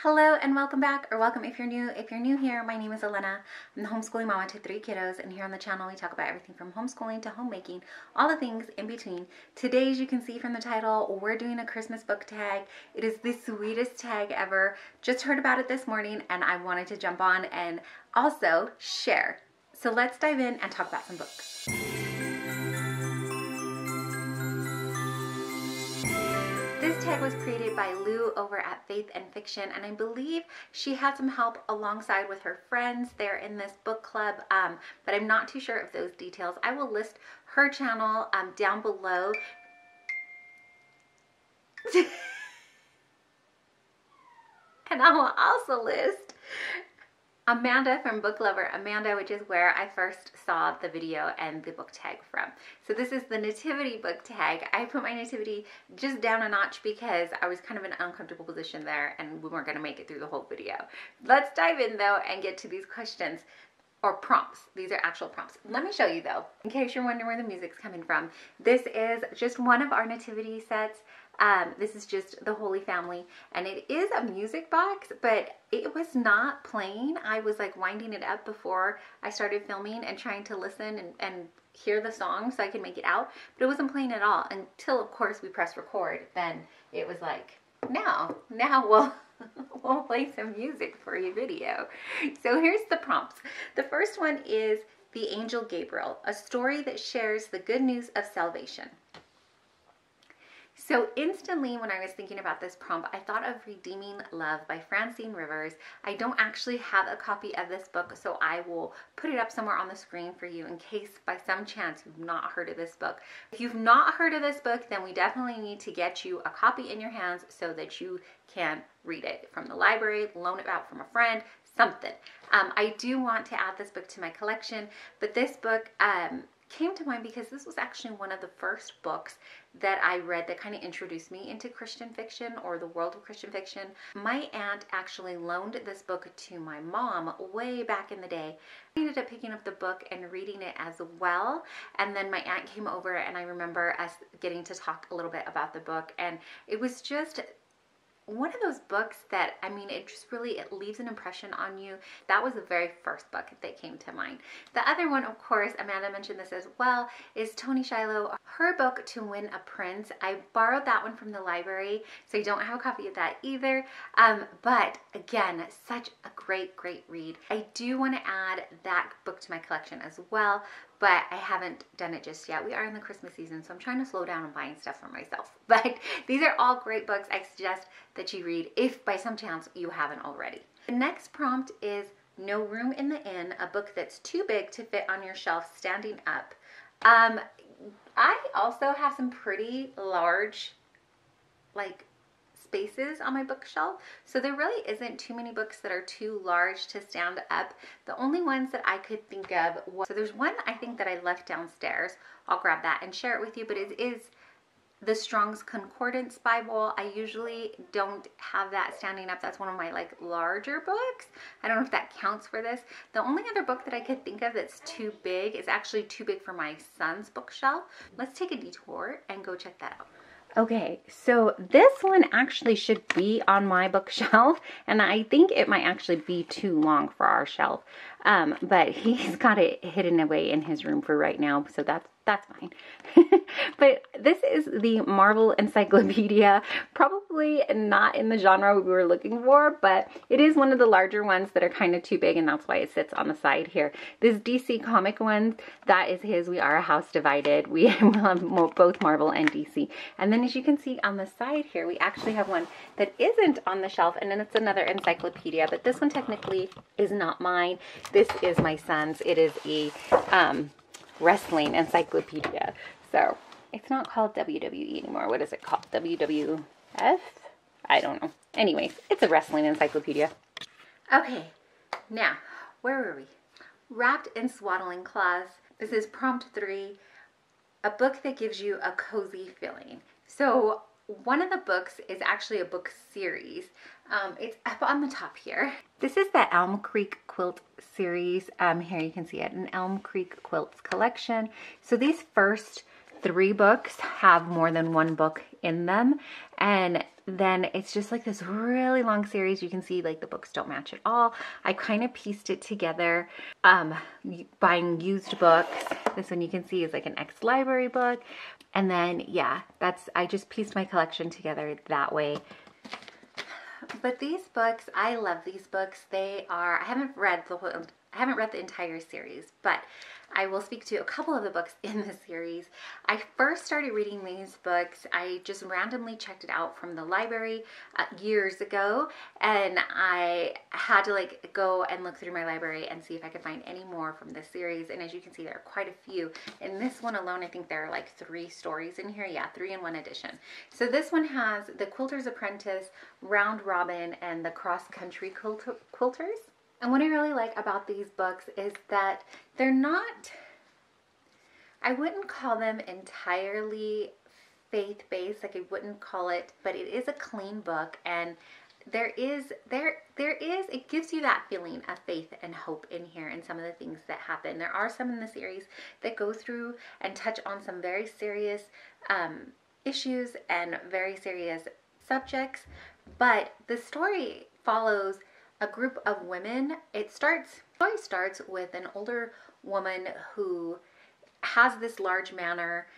Hello and welcome back, or welcome if you're new. If you're new here, my name is Elena. I'm the homeschooling mama to 3 kiddos, and here on the channel we talk about everything from homeschooling to homemaking, all the things in between. Today, as you can see from the title, we're doing a Christmas book tag. It is the sweetest tag ever. Just heard about it this morning and I wanted to jump on and also share. So let's dive in and talk about some books. This tag was created by Lou over at Faith and Fiction, and I believe she had some help alongside with her friends there in this book club, but I'm not too sure of those details. I will list her channel down below. And I will also list Amanda from Book Lover Amanda, which is where I first saw the video and the book tag from. So this is the Nativity book tag. I put my Nativity just down a notch because I was kind of in an uncomfortable position there and we weren't going to make it through the whole video. Let's dive in though and get to these questions or prompts. These are actual prompts. Let me show you though, in case you're wondering where the music's coming from. This is just one of our nativity sets. This is just the Holy Family, and it is a music box, but it was not playing. I was like winding it up before I started filming and trying to listen and hear the song so I could make it out, but it wasn't playing at all until of course we pressed record. Then it was like, now we'll play some music for your video. So here's the prompts. The first one is The Angel Gabriel, a story that shares the good news of salvation. So instantly when I was thinking about this prompt, I thought of Redeeming Love by Francine Rivers. I don't actually have a copy of this book, so I will put it up somewhere on the screen for you in case by some chance you've not heard of this book. If you've not heard of this book, then we definitely need to get you a copy in your hands so that you can read it from the library, loan it out from a friend, something. I do want to add this book to my collection, but this book came to mind because this was actually one of the first books that I read that kind of introduced me into Christian fiction or the world of Christian fiction. My aunt actually loaned this book to my mom way back in the day. I ended up picking up the book and reading it as well, and then my aunt came over and I remember us getting to talk a little bit about the book, and it was just one of those books that, I mean, it just really, it leaves an impression on you. That was the very first book that came to mind. The other one, of course, Amanda mentioned this as well, is Toni Shiloh, her book To Win a Prince. I borrowed that one from the library, so I don't have a copy of that either. But again, such a great read. I do want to add that book to my collection as well, but I haven't done it just yet. We are in the Christmas season, so I'm trying to slow down on buying stuff for myself. But these are all great books I suggest that you read if by some chance you haven't already. The next prompt is No Room in the Inn, a book that's too big to fit on your shelf standing up. I also have some pretty large, like, spaces on my bookshelf, so there really isn't too many books that are too large to stand up. The only ones that I could think of was, so there's one I think that I left downstairs. I'll grab that and share it with you, but it is the Strong's Concordance Bible. I usually don't have that standing up. That's one of my like larger books. I don't know if that counts for this. The only other book that I could think of that's too big is actually too big for my son's bookshelf. Let's take a detour and go check that out. Okay, so this one actually should be on my bookshelf, and I think it might actually be too long for our shelf, but he's got it hidden away in his room for right now, so that's fine. But this is the Marvel Encyclopedia, probably not in the genre we were looking for, but it is one of the larger ones that are kind of too big, and that's why it sits on the side here. This DC comic one, that is his We Are a House Divided. We love both Marvel and DC. And then as you can see on the side here, we actually have one that isn't on the shelf, and then it's another encyclopedia, but this one technically is not mine. This is my son's. It is a wrestling encyclopedia. So it's not called WWE anymore. What is it called? WWF? I don't know. Anyways, it's a wrestling encyclopedia. Okay, now, where were we? Wrapped in Swaddling Cloths. This is prompt 3, a book that gives you a cozy feeling. So one of the books is actually a book series. It's up on the top here. This is the Elm Creek Quilt series. Here you can see it, an Elm Creek Quilts collection. So these first 3 books have more than one book in them, and then it's just like this really long series. You can see like the books don't match at all. I kind of pieced it together buying used books. This one you can see is like an ex-library book. And then, yeah, I just pieced my collection together that way. But these books, I love these books. I haven't read the entire series, but I will speak to a couple of the books in the series. I first started reading these books, I just randomly checked it out from the library years ago, and I had to like go and look through my library and see if I could find any more from this series. And as you can see, there are quite a few. In this one alone, I think there are like 3 stories in here. Yeah, 3 in 1 edition. So this one has The Quilter's Apprentice, Round Robin, and The Cross Country Quilters. And what I really like about these books is that they're not, I wouldn't call them entirely faith-based, like I wouldn't call it, but it is a clean book, and it gives you that feeling of faith and hope in here and some of the things that happen. There are some in the series that go through and touch on some very serious issues and very serious subjects, but the story follows a group of women. The story starts with an older woman who has this large manor,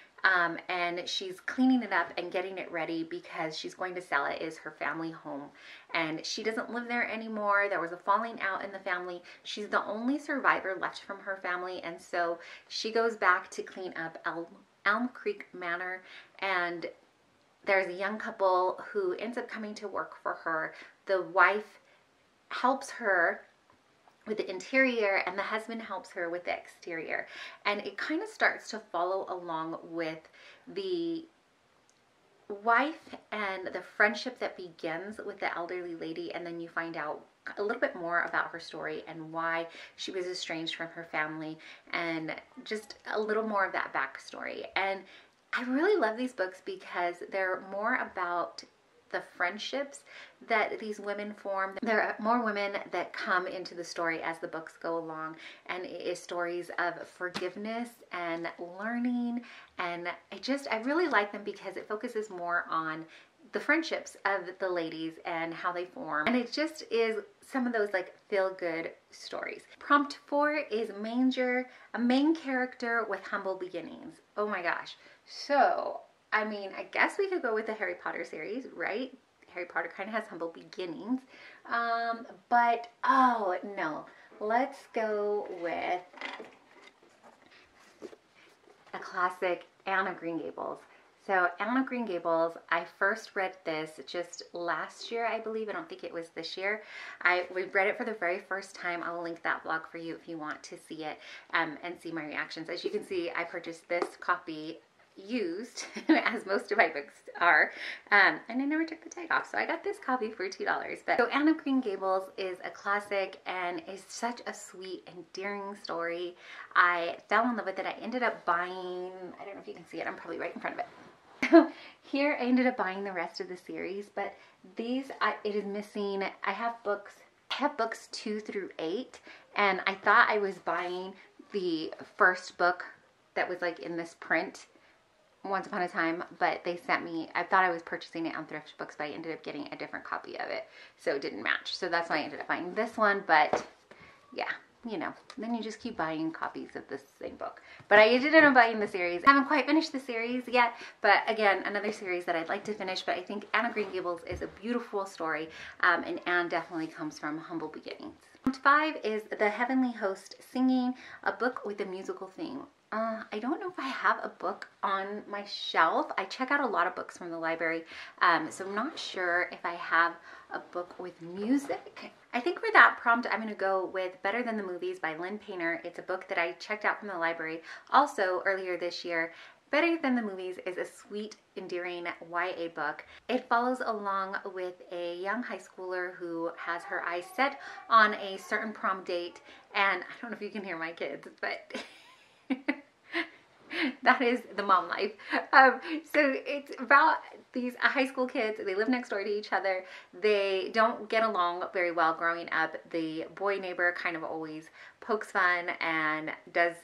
and she's cleaning it up and getting it ready because she's going to sell it. Is her family home, and she doesn't live there anymore. There was a falling out in the family. She's the only survivor left from her family, and so she goes back to clean up Elm Creek Manor, and there's a young couple who ends up coming to work for her. The wife helps her with the interior and the husband helps her with the exterior, and it kind of starts to follow along with the wife and the friendship that begins with the elderly lady, and then you find out a little bit more about her story and why she was estranged from her family, and just a little more of that backstory. And I really love these books because they're more about the friendships that these women form. There are more women that come into the story as the books go along, and it is stories of forgiveness and learning, and I really like them because it focuses more on the friendships of the ladies and how they form, and it just is some of those like feel-good stories. Prompt 4 is Manger, a main character with humble beginnings. Oh my gosh. So I mean, I guess we could go with the Harry Potter series, right? Harry Potter kind of has humble beginnings. But, oh, no. Let's go with a classic, Anne of Green Gables. So, Anne of Green Gables, I first read this just last year, I believe. I don't think it was this year. We read it for the very first time. I will link that blog for you if you want to see it and see my reactions. As you can see, I purchased this copy used, as most of my books are, and I never took the tag off, so I got this copy for $2. But so Anne of Green Gables is a classic and is such a sweet, endearing story. I fell in love with it. I ended up buying, I don't know if you can see it, I'm probably right in front of it. Here I ended up buying the rest of the series, but these, it is missing. I have books 2 through 8, and I thought I was buying the first book that was like in this print once upon a time, but they sent me, I thought I was purchasing it on Thrift Books, but I ended up getting a different copy of it, so it didn't match. So that's why I ended up buying this one, but yeah, you know, then you just keep buying copies of this same book. But I ended up buying the series. I haven't quite finished the series yet, but again, another series that I'd like to finish, but I think Anne of Green Gables is a beautiful story, and Anne definitely comes from humble beginnings. Prompt 5 is The Heavenly Host Singing, a book with a musical theme. I don't know if I have a book on my shelf. I check out a lot of books from the library, so I'm not sure if I have a book with music. I think for that prompt, I'm going to go with Better Than the Movies by Lynn Painter. It's a book that I checked out from the library also earlier this year. Better Than the Movies is a sweet, endearing YA book. It follows along with a young high schooler who has her eyes set on a certain prom date, and I don't know if you can hear my kids, but that is the mom life. So it's about these high school kids. They live next door to each other. They don't get along very well growing up. The boy neighbor kind of always pokes fun and does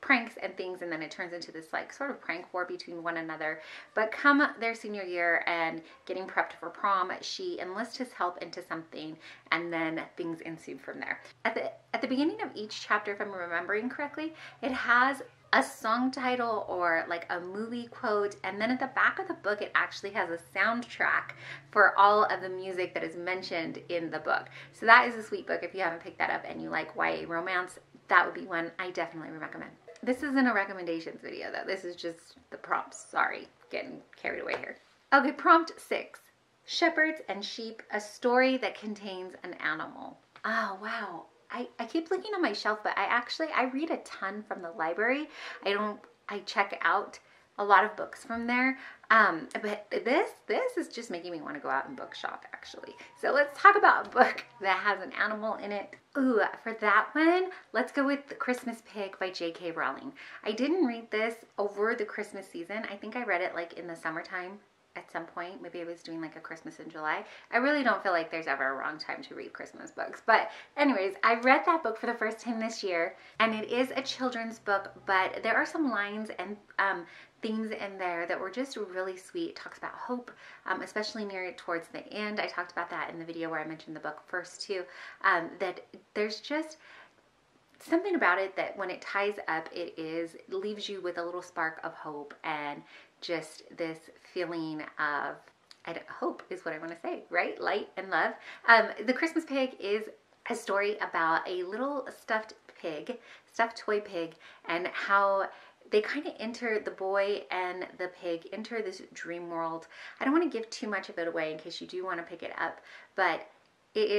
pranks and things, and then it turns into this like sort of prank war between one another. But come their senior year and getting prepped for prom, she enlists his help into something, and then things ensue from there. At the beginning of each chapter, if I'm remembering correctly, it has a song title or like a movie quote, and then at the back of the book it actually has a soundtrack for all of the music that is mentioned in the book. So that is a sweet book. If you haven't picked that up and you like YA romance, that would be one I definitely recommend. This isn't a recommendations video though. This is just the prompts. Sorry, getting carried away here. Okay, prompt 6. Shepherds and Sheep, a story that contains an animal. Oh, wow. I keep looking on my shelf, but I read a ton from the library. I check out a lot of books from there. But this is just making me want to go out and book shop, actually. So let's talk about a book that has an animal in it. Ooh, for that one, let's go with The Christmas Pig by J.K. Rowling. I didn't read this over the Christmas season. I think I read it like in the summertime at some point. Maybe I was doing like a Christmas in July. I really don't feel like there's ever a wrong time to read Christmas books. But anyways, I read that book for the first time this year, and it is a children's book, but there are some lines and themes in there that were just really sweet. It talks about hope, especially near towards the end. I talked about that in the video where I mentioned the book first too, that there's just something about it that when it ties up, it leaves you with a little spark of hope and just this feeling of hope is what I want to say, right? Light and love. The Christmas Pig is a story about a little stuffed toy pig, and how they kind of enter, the boy and the pig enter this dream world. I don't want to give too much of it away in case you do want to pick it up, but it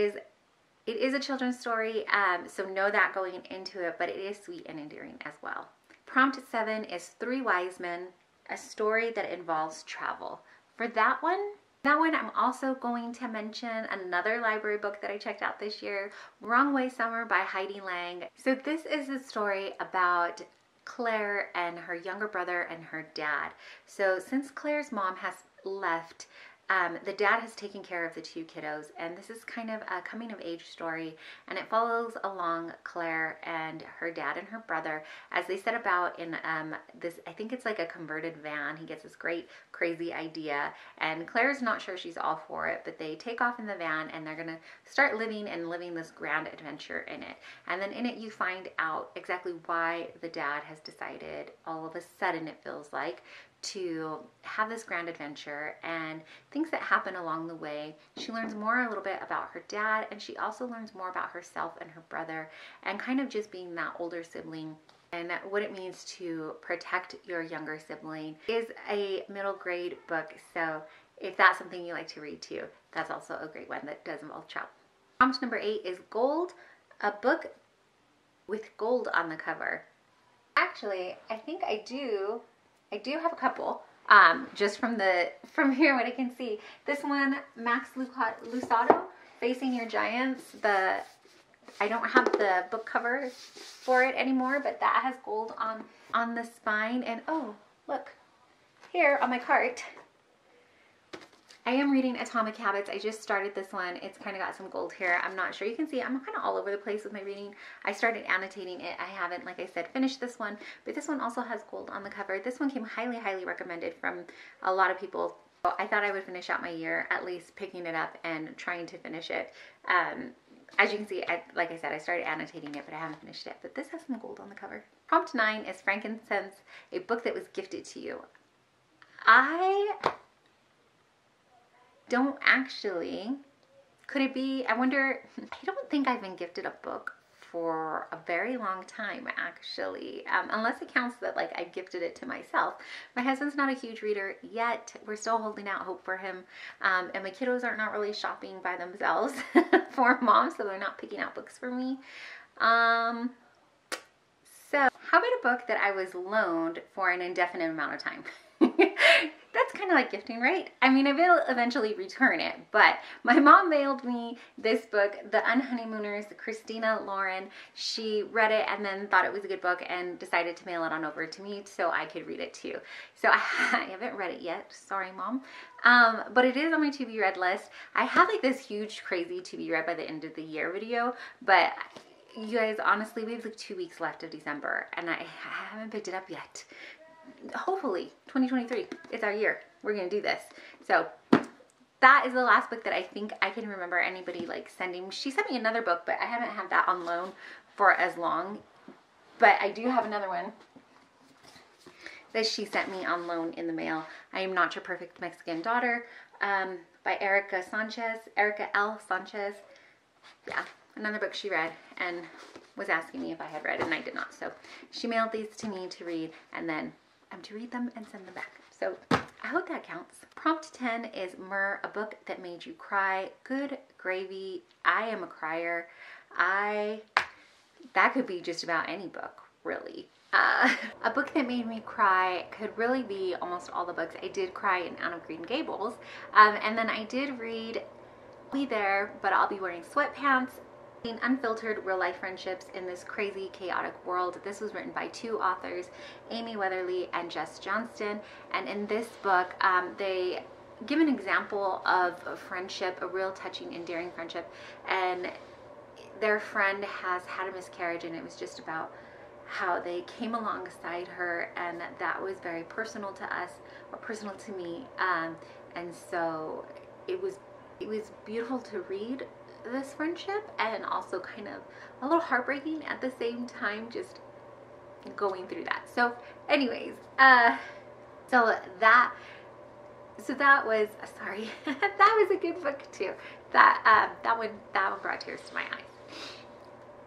is a children's story, so know that going into it, but it is sweet and endearing as well. Prompt 7 is 3 Wisemen, a story that involves travel. For that one, I'm also going to mention another library book that I checked out this year, Wrong Way Summer by Heidi Lang. So this is a story about Claire and her younger brother and her dad. So since Claire's mom has left, the dad has taken care of the 2 kiddos, and this is kind of a coming of age story, and it follows along Claire and her dad and her brother as they set about in this, I think it's like a converted van. He gets this great crazy idea, and Claire's not sure she's all for it, but they take off in the van and they're gonna start living this grand adventure in it. And then in it you find out exactly why the dad has decided, all of a sudden it feels like, to have this grand adventure, and things that happen along the way. She learns a little bit about her dad, and she also learns more about herself and her brother, and kind of just being that older sibling and what it means to protect your younger sibling. It is a middle grade book, so if that's something you like to read too, that's also a great one that does involve travel. Prompt number 8 is Gold, a book with gold on the cover. Actually, I think I do have a couple, just from here what I can see. This one, Max Lucado, Facing Your Giants. I don't have the book cover for it anymore, but that has gold on the spine. And oh, look, here on my cart, I am reading Atomic Habits. I just started this one. It's kind of got some gold here. I'm not sure you can see. I'm kind of all over the place with my reading. I started annotating it. I haven't, like I said, finished this one, but this one also has gold on the cover. This one came highly, highly recommended from a lot of people. So I thought I would finish out my year at least picking it up and trying to finish it. As you can see, like I said, I started annotating it, but I haven't finished it. But this has some gold on the cover. Prompt 9 is Frankincense, a book that was gifted to you. I don't actually, could it be, I wonder, I don't think I've been gifted a book for a very long time, actually, unless it counts that like I gifted it to myself. My husband's not a huge reader yet. We're still holding out hope for him, and my kiddos are not really shopping by themselves for mom, so they're not picking out books for me. So how about a book that I was loaned for an indefinite amount of time? That's kind of like gifting, right? I mean, I will eventually return it, but my mom mailed me this book, The Unhoneymooners, Christina Lauren. She read it and then thought it was a good book and decided to mail it on over to me so I could read it too. So I haven't read it yet. Sorry, Mom. But it is on my to-be-read list. I have like this huge, crazy to-be-read by the end of the year video, but You guys, honestly, we have like 2 weeks left of December and I haven't picked it up yet. Hopefully 2023, it's our year. We're gonna do this. So that is the last book that I think I can remember anybody like sending. She sent me another book, but I haven't had that on loan for as long. But I do have another one that she sent me on loan in the mail. I Am Not Your Perfect Mexican Daughter, by Erica L. Sanchez. Yeah, another book she read and was asking me if I had read, and I did not. So she mailed these to me to read, and then I'm to read them and send them back. So I hope that counts. Prompt 10 is Myrrh, a book that made you cry. Good gravy. I am a crier. That could be just about any book, really. A book that made me cry could really be almost all the books. I did cry in Anne of Green Gables. And then I did read Be There, But I'll Be Wearing Sweatpants. Unfiltered real life friendships in this crazy, chaotic world. This was written by 2 authors, Amy Weatherly and Jess Johnston. And in this book, they give an example of a friendship, a real touching, endearing friendship. And their friend has had a miscarriage, and it was just about how they came alongside her, and that was very personal to us, or personal to me. And so it was beautiful to read this friendship, and also kind of a little heartbreaking at the same time, just going through that. So anyways, so that was, sorry, that was a good book too. That one brought tears to my eyes.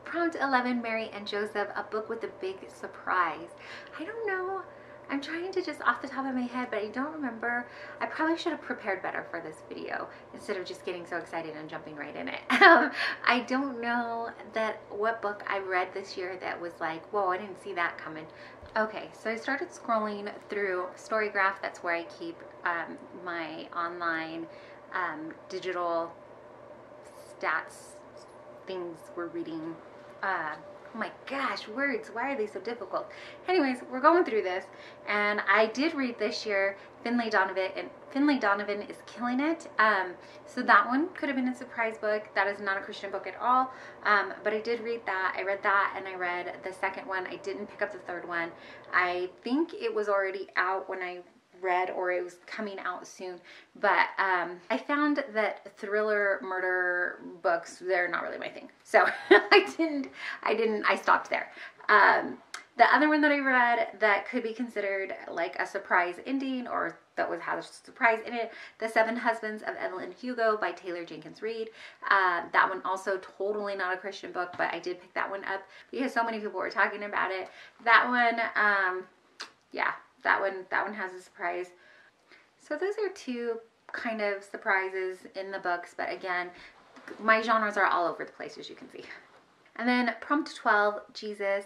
Prompt 11, Mary and Joseph, a book with a big surprise. I don't know. I'm trying to just off the top of my head, but I don't remember. I probably should have prepared better for this video instead of just getting so excited and jumping right in it. I don't know what book I read this year that was like, whoa, I didn't see that coming. Okay, so I started scrolling through Storygraph. That's where I keep my online digital stats things we're reading. Oh my gosh, words, why are they so difficult? Anyways, we're going through this, and I did read this year Finlay Donovan, and Finlay Donovan is killing it. So that one could have been a surprise book. That is not a Christian book at all, but I did read that. I read that, and I read the second one. I didn't pick up the third one. I think it was already out when I read, or it was coming out soon, but I found that thriller murder books, they're not really my thing, so I stopped there. The other one that I read that could be considered like a surprise ending, or that had a surprise in it, The 7 Husbands of Evelyn Hugo by Taylor Jenkins Reid. That one also totally not a Christian book, but I did pick that one up because so many people were talking about it. That one, yeah, that one has a surprise. So those are 2 kind of surprises in the books, but again, my genres are all over the place, as you can see. And then prompt 12, Jesus,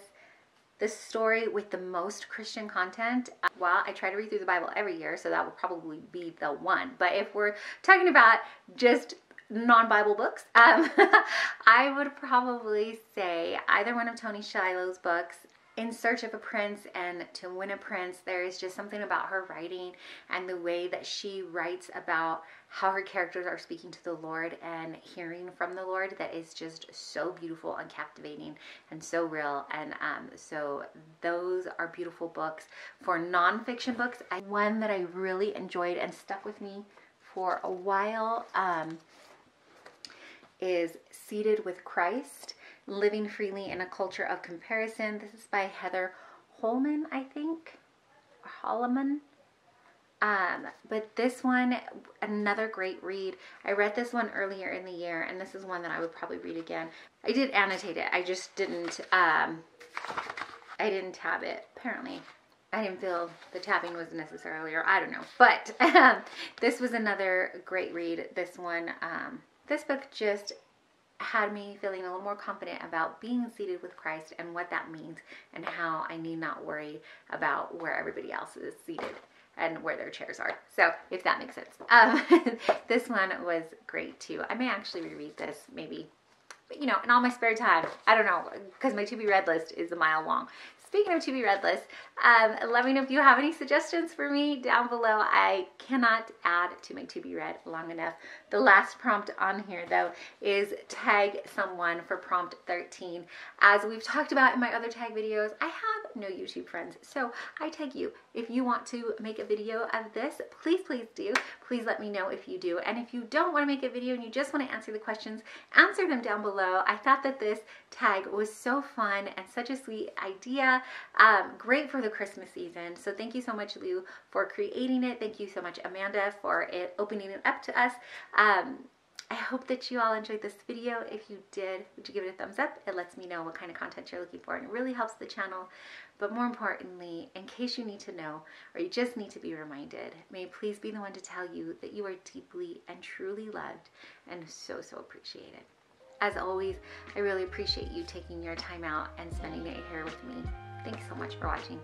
the story with the most Christian content. Well, I try to read through the Bible every year, so that will probably be the one. But if we're talking about just non-Bible books, I would probably say either one of Toni Shiloh's books, In Search of a Prince and To Win a Prince. There is just something about her writing and the way that she writes about how her characters are speaking to the Lord and hearing from the Lord that is just so beautiful and captivating and so real. And so those are beautiful books. For nonfiction books, one that I really enjoyed and stuck with me for a while is Seated with Christ, Living Freely in a Culture of Comparison. This is by Heather Holman, I think, or Holloman. But this one, another great read. I read this one earlier in the year, and this is one that I would probably read again. I did annotate it. I just didn't, I didn't tab it. Apparently, I didn't feel the tabbing was necessarily, or I don't know. But this was another great read. This one, this book just had me feeling a little more confident about being seated with Christ and what that means, and how I need not worry about where everybody else is seated and where their chairs are. So if that makes sense. This one was great too. I may actually reread this maybe, you know, in all my spare time. I don't know, because my to be read list is a mile long. Speaking of to be read list, let me know if you have any suggestions for me down below. I cannot add to my to be read long enough The last prompt on here though is tag someone for prompt 13. As we've talked about in my other tag videos, I have no YouTube friends, so I tag you. If you want to make a video of this, please do. Please let me know if you do. And if you don't want to make a video and you just want to answer the questions, answer them down below. I thought that this tag was so fun and such a sweet idea. Great for the Christmas season. So thank you so much, Lou, for creating it. Thank you so much, Amanda, for opening it up to us. I hope that you all enjoyed this video. If you did, would you give it a thumbs up? It lets me know what kind of content you're looking for, and it really helps the channel. But more importantly, in case you need to know or you just need to be reminded, may it please be the one to tell you that you are deeply and truly loved and so appreciated. As always, I really appreciate you taking your time out and spending it here with me. Thanks so much for watching.